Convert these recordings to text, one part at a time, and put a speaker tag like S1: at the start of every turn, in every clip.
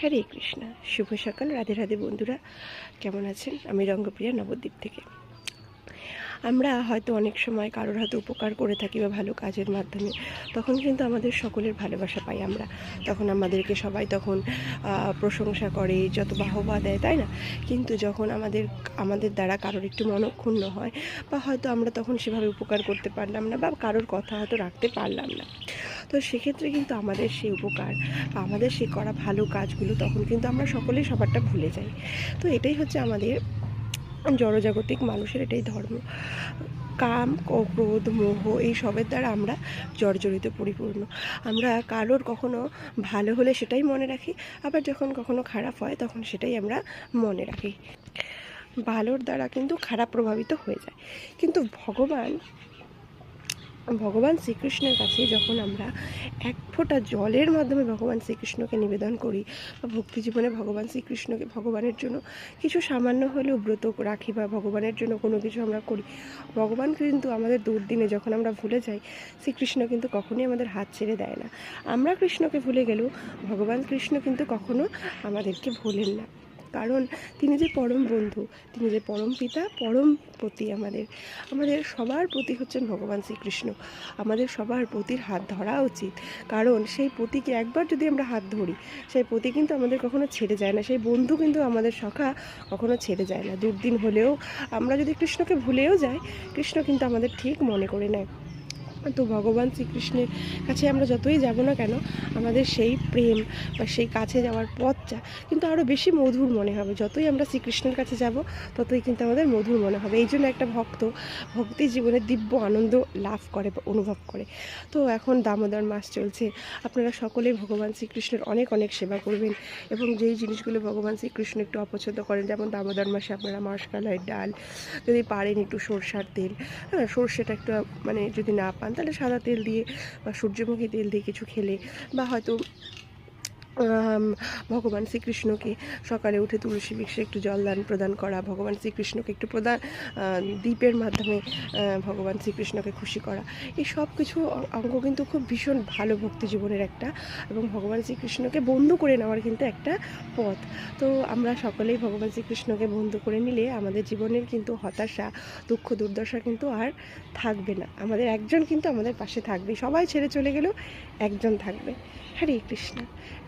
S1: হরে কৃষ্ণা, শুভ সকাল। রাধে রাধে বন্ধুরা, কেমন আছেন? আমি রঙ্গপ্রিয়া নবদ্বীপ থেকে। আমরা হয়তো অনেক সময় কারোর হয়তো উপকার করে থাকি বা ভালো কাজের মাধ্যমে, তখন কিন্তু আমাদের সকলের ভালোবাসা পাই আমরা। তখন আমাদেরকে সবাই তখন প্রশংসা করে, যত বাহবা দেয়, তাই না? কিন্তু যখন আমাদের দ্বারা কারোর একটু মনক্ষুণ্ণ হয়, বা হয়তো আমরা তখন সেভাবে উপকার করতে পারলাম না, বা কারোর কথা হয়তো রাখতে পারলাম না, তো সেক্ষেত্রে কিন্তু আমাদের সেই উপকার বা আমাদের সেই করা ভালো কাজগুলো তখন কিন্তু আমরা সকলেই সবারটা ভুলে যাই। তো এটাই হচ্ছে আমাদের জড়জাগতিক মানুষের এটাই ধর্ম। কাম, ক্রোধ, মোহ এই সবের দ্বারা আমরা জর্জরিত পরিপূর্ণ। আমরা কারোর কখনো ভালো হলে সেটাই মনে রাখি, আবার যখন কখনো খারাপ হয় তখন সেটাই আমরা মনে রাখি। ভালোর দ্বারা কিন্তু খারাপ প্রভাবিত হয়ে যায়। কিন্তু ভগবান শ্রীকৃষ্ণের কাছে যখন আমরা এক ফোঁটা জলের মাধ্যমে ভগবান শ্রীকৃষ্ণকে নিবেদন করি, বা ভক্তি জীবনে ভগবান শ্রীকৃষ্ণকে ভগবানের জন্য কিছু সামান্য হলেও ব্রত রাখি, বা ভগবানের জন্য কোনো কিছু আমরা করি, ভগবান কিন্তু আমাদের দুর্দিনে যখন আমরা ভুলে যাই, শ্রীকৃষ্ণ কিন্তু কখনোই আমাদের হাত ছেড়ে দেয় না। আমরা কৃষ্ণকে ভুলে গেলেও ভগবান কৃষ্ণ কিন্তু কখনো আমাদেরকে ভোলেন না। কারণ তিনি যে পরম বন্ধু, তিনি যে পরম পিতা, পরম পতি, আমাদের সবার প্রতি হচ্ছেন ভগবান শ্রীকৃষ্ণ। আমাদের সবার পতির হাত ধরা উচিত, কারণ সেই পতিকে একবার যদি আমরা হাত ধরি, সেই পতি কিন্তু আমাদের কখনো ছেড়ে যায় না, সেই বন্ধু কিন্তু আমাদের সখা কখনো ছেড়ে যায় না। দুর্দিন হলেও আমরা যদি কৃষ্ণকে ভুলেও যাই, কৃষ্ণ কিন্তু আমাদের ঠিক মনে করে নেয়। তো ভগবান শ্রীকৃষ্ণের কাছে আমরা যতই যাব না কেন, আমাদের সেই প্রেম বা সেই কাছে যাওয়ার পথটা কিন্তু আরও বেশি মধুর মনে হবে। যতই আমরা শ্রীকৃষ্ণের কাছে যাব, ততই কিন্তু আমাদের মধুর মনে হবে। এই জন্য একটা ভক্তি জীবনে দিব্য আনন্দ লাভ করে বা অনুভব করে। তো এখন দামোদর মাস চলছে, আপনারা সকলেই ভগবান শ্রীকৃষ্ণের অনেক অনেক সেবা করবেন, এবং যেই জিনিসগুলো ভগবান শ্রীকৃষ্ণ একটু অপছন্দ করেন, যেমন দামোদর মাসে আপনারা মাসকলাইয়ের ডাল, যদি পারেন একটু সরষার তেল, হ্যাঁ সর্ষেটা একটু মানে যদি না পান তাহলে সাদা তেল দিয়ে বা সূর্যমুখী তেল দিয়ে কিছু খেলে, বা হয়তো ভগবান শ্রীকৃষ্ণকে সকালে উঠে তুলসী বৃক্ষে একটু জলদান প্রদান করা, ভগবান শ্রীকৃষ্ণকে একটু দীপের মাধ্যমে ভগবান শ্রীকৃষ্ণকে খুশি করা, এই সব কিছু অঙ্গ কিন্তু খুব ভীষণ ভালো ভক্তি জীবনের একটা, এবং ভগবান শ্রীকৃষ্ণকে বন্ধু করে নেওয়ার কিন্তু একটা পথ। তো আমরা সকলেই ভগবান শ্রীকৃষ্ণকে বন্ধু করে নিলে আমাদের জীবনের কিন্তু হতাশা, দুঃখ, দুর্দশা কিন্তু আর থাকবে না। আমাদের একজন কিন্তু আমাদের পাশে থাকবে, সবাই ছেড়ে চলে গেলেও একজন থাকবে। হরে কৃষ্ণ,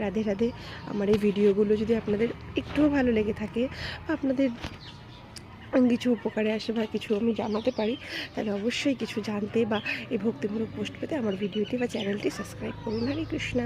S1: রাধে রাধে। আমার এই ভিডিওগুলো যদি আপনাদের একটুও ভালো লেগে থাকে, বা আপনাদের কিছু উপকারে আসে, বা কিছু আমি জানাতে পারি, তাহলে অবশ্যই কিছু জানতে বা এই ভক্তিমূলক পোস্ট পেতে আমার ভিডিওটি বা চ্যানেলটি সাবস্ক্রাইব করুন। হরে কৃষ্ণ।